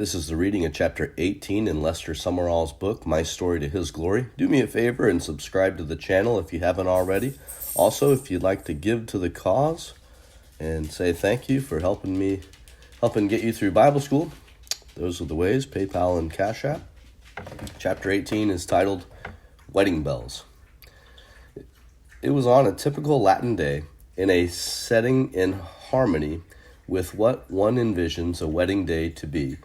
This is the reading of chapter 18 in Lester Sumrall's book, My Story to His Glory. Do me a favor and subscribe to the channel if you haven't already. Also, if you'd like to give to the cause and say thank you for helping get you through Bible school, those are the ways, PayPal and Cash App. Chapter 18 is titled Wedding Bells. It was on a typical Latin day, in a setting in harmony with what one envisions a wedding day to be,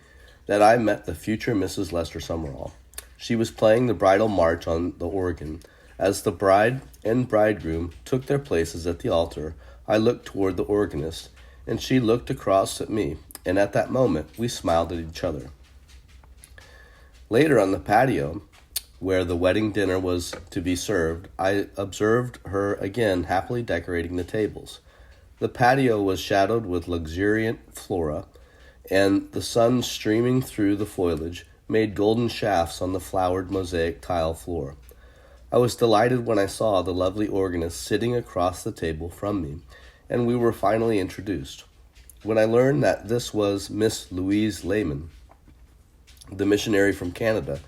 that I met the future Mrs. Lester Sumrall. She was playing the bridal march on the organ. As the bride and bridegroom took their places at the altar, I looked toward the organist, and she looked across at me, and at that moment we smiled at each other. Later on the patio, where the wedding dinner was to be served, I observed her again happily decorating the tables. The patio was shadowed with luxuriant flora, and the sun streaming through the foliage made golden shafts on the flowered mosaic tile floor. I was delighted when I saw the lovely organist sitting across the table from me, and we were finally introduced. When I learned that this was Miss Louise Lehman, the missionary from Canada,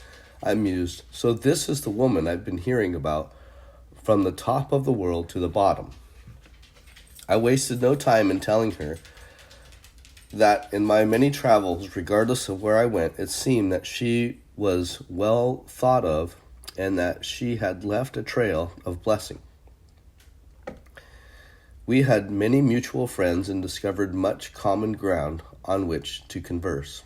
I mused, so this is the woman I've been hearing about from the top of the world to the bottom. I wasted no time in telling her that in my many travels, regardless of where I went, it seemed that she was well thought of and that she had left a trail of blessing. We had many mutual friends and discovered much common ground on which to converse.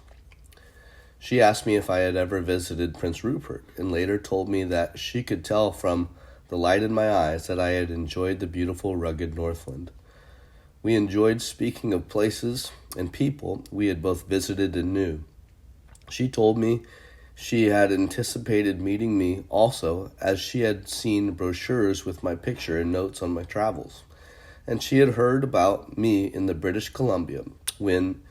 She asked me if I had ever visited Prince Rupert, and later told me that she could tell from the light in my eyes that I had enjoyed the beautiful, rugged Northland. We enjoyed speaking of places and people we had both visited and knew. She told me she had anticipated meeting me also, as she had seen brochures with my picture and notes on my travels, and she had heard about me in the British Columbia when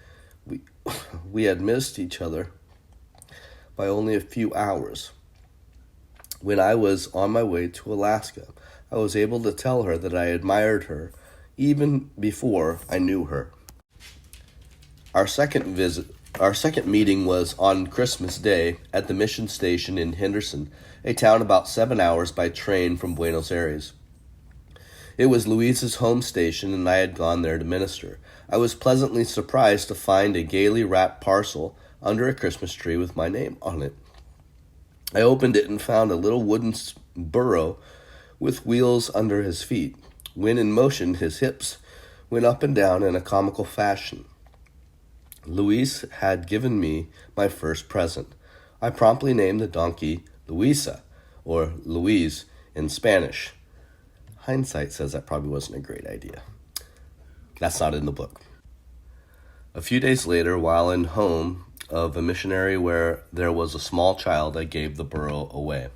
we had missed each other by only a few hours. When I was on my way to Alaska, I was able to tell her that I admired her even before I knew her. Our second meeting was on Christmas Day at the mission station in Henderson, a town about 7 hours by train from Buenos Aires. It was Louise's home station, and I had gone there to minister. I was pleasantly surprised to find a gaily wrapped parcel under a Christmas tree with my name on it. I opened it and found a little wooden burro with wheels under his feet. When in motion, his hips went up and down in a comical fashion. Louise had given me my first present. I promptly named the donkey Luisa, or Louise in Spanish. Hindsight says that probably wasn't a great idea. That's not in the book. A few days later, while in home of a missionary where there was a small child, I gave the burro away.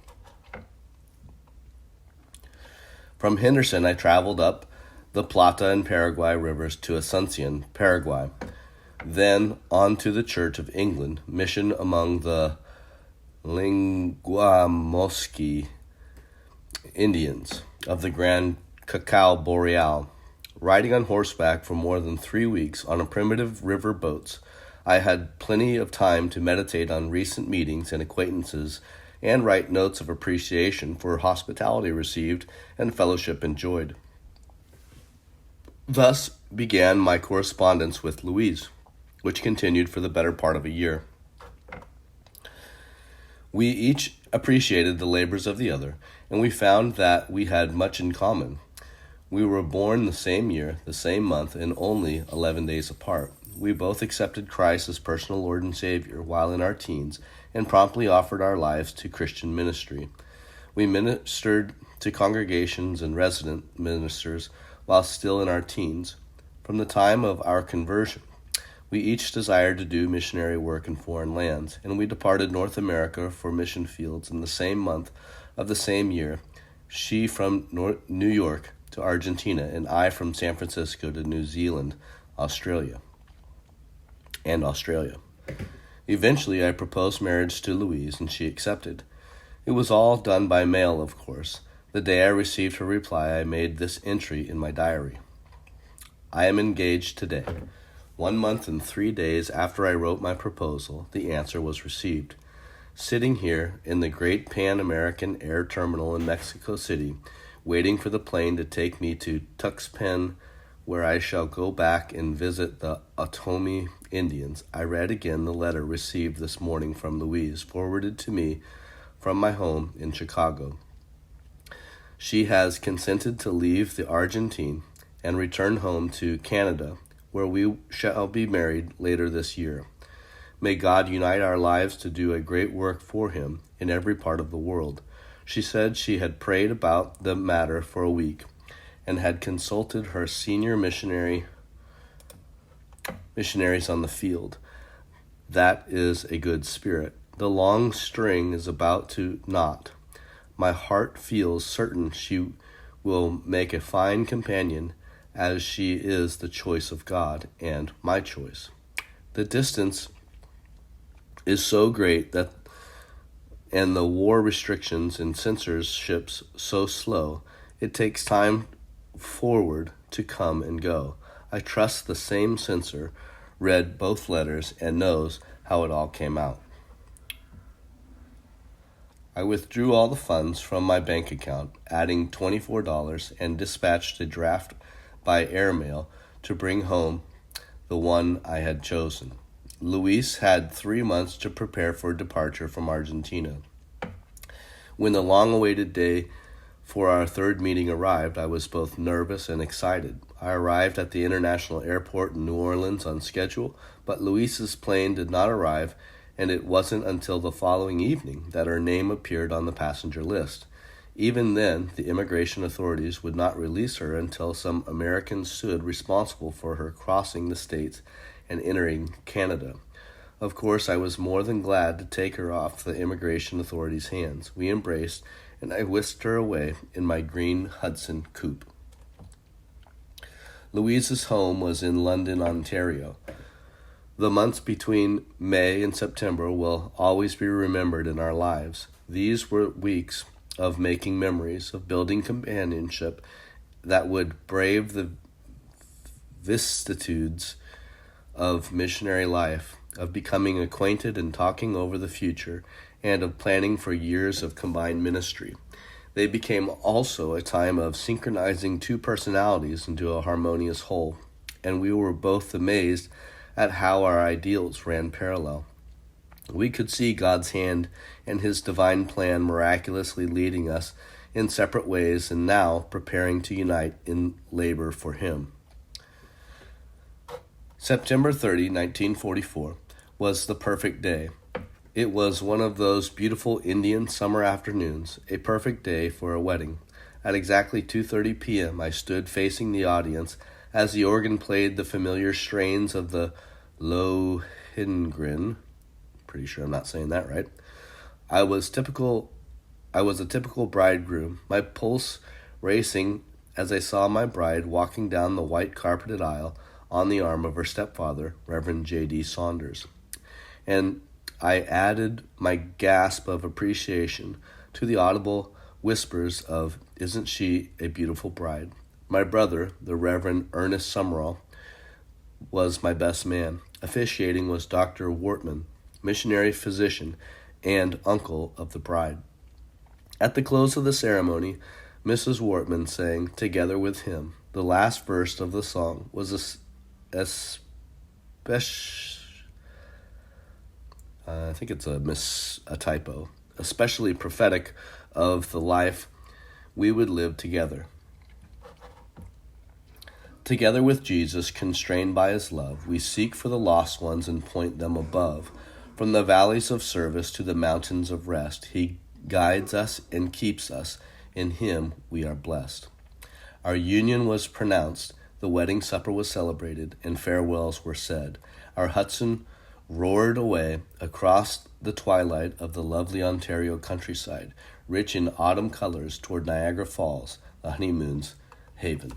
From Henderson, I traveled up the Plata and Paraguay rivers to Asuncion, Paraguay, then on to the Church of England, mission among the Linguamosqui Indians of the Grand Cacao Boreal. Riding on horseback for more than 3 weeks on a primitive river boats, I had plenty of time to meditate on recent meetings and acquaintances and write notes of appreciation for hospitality received and fellowship enjoyed. Thus began my correspondence with Louise, which continued for the better part of a year. We each appreciated the labors of the other, and we found that we had much in common. We were born the same year, the same month, and only 11 days apart. We both accepted Christ as personal Lord and Savior while in our teens, and promptly offered our lives to Christian ministry. We ministered to congregations and resident ministers while still in our teens. From the time of our conversion, we each desired to do missionary work in foreign lands, and we departed North America for mission fields in the same month of the same year, she from New York to Argentina, and I from San Francisco to New Zealand, Australia. Eventually, I proposed marriage to Louise, and she accepted. It was all done by mail, of course. The day I received her reply, I made this entry in my diary. I am engaged today. 1 month and 3 days after I wrote my proposal, the answer was received. Sitting here in the great Pan American Air Terminal in Mexico City, waiting for the plane to take me to Tuxpan, where I shall go back and visit the Otomi Indians, I read again the letter received this morning from Louise, forwarded to me from my home in Chicago. She has consented to leave the Argentine and return home to Canada, where we shall be married later this year. May God unite our lives to do a great work for Him in every part of the world. She said she had prayed about the matter for a week and had consulted her senior missionaries on the field. That is a good spirit. The long string is about to knot. My heart feels certain she will make a fine companion, as she is the choice of God and my choice. The distance is so great that, and the war restrictions and censorships so slow, it takes time forward to come and go. I trust the same censor read both letters and knows how it all came out. I withdrew all the funds from my bank account, adding $24, and dispatched a draft by airmail to bring home the one I had chosen. Luis had 3 months to prepare for departure from Argentina. When the long-awaited day for our third meeting arrived, I was both nervous and excited. I arrived at the international airport in New Orleans on schedule, but Luis's plane did not arrive, and it wasn't until the following evening that her name appeared on the passenger list. Even then, the immigration authorities would not release her until some Americans stood responsible for her crossing the states and entering Canada. Of course, I was more than glad to take her off the immigration authorities' hands. We embraced, and I whisked her away in my green Hudson coupe. Louise's home was in London, Ontario. The months between May and September will always be remembered in our lives. These were weeks of making memories, of building companionship that would brave the vicissitudes of missionary life, of becoming acquainted and talking over the future, and of planning for years of combined ministry. They became also a time of synchronizing two personalities into a harmonious whole, and we were both amazed at how our ideals ran parallel. We could see God's hand and His divine plan miraculously leading us in separate ways and now preparing to unite in labor for Him. September 30, 1944, was the perfect day. It was one of those beautiful Indian summer afternoons, a perfect day for a wedding. At exactly 2:30 p.m., I stood facing the audience as the organ played the familiar strains of the Lohengrin. Pretty sure I'm not saying that right. I was a typical bridegroom, my pulse racing as I saw my bride walking down the white carpeted aisle on the arm of her stepfather, Reverend J.D. Saunders. And I added my gasp of appreciation to the audible whispers of, "Isn't she a beautiful bride?" My brother, the Reverend Ernest Sumrall, was my best man. Officiating was Dr. Wortman, missionary physician and uncle of the bride. At the close of the ceremony, Mrs. Wortman sang, together with him, the last verse of the song was a typo, especially prophetic of the life we would live together. Together with Jesus, constrained by His love, we seek for the lost ones and point them above. From the valleys of service to the mountains of rest, He guides us and keeps us. In Him we are blessed. Our union was pronounced, the wedding supper was celebrated, and farewells were said. Our Hudson roared away across the twilight of the lovely Ontario countryside, rich in autumn colors toward Niagara Falls, the honeymoon's haven.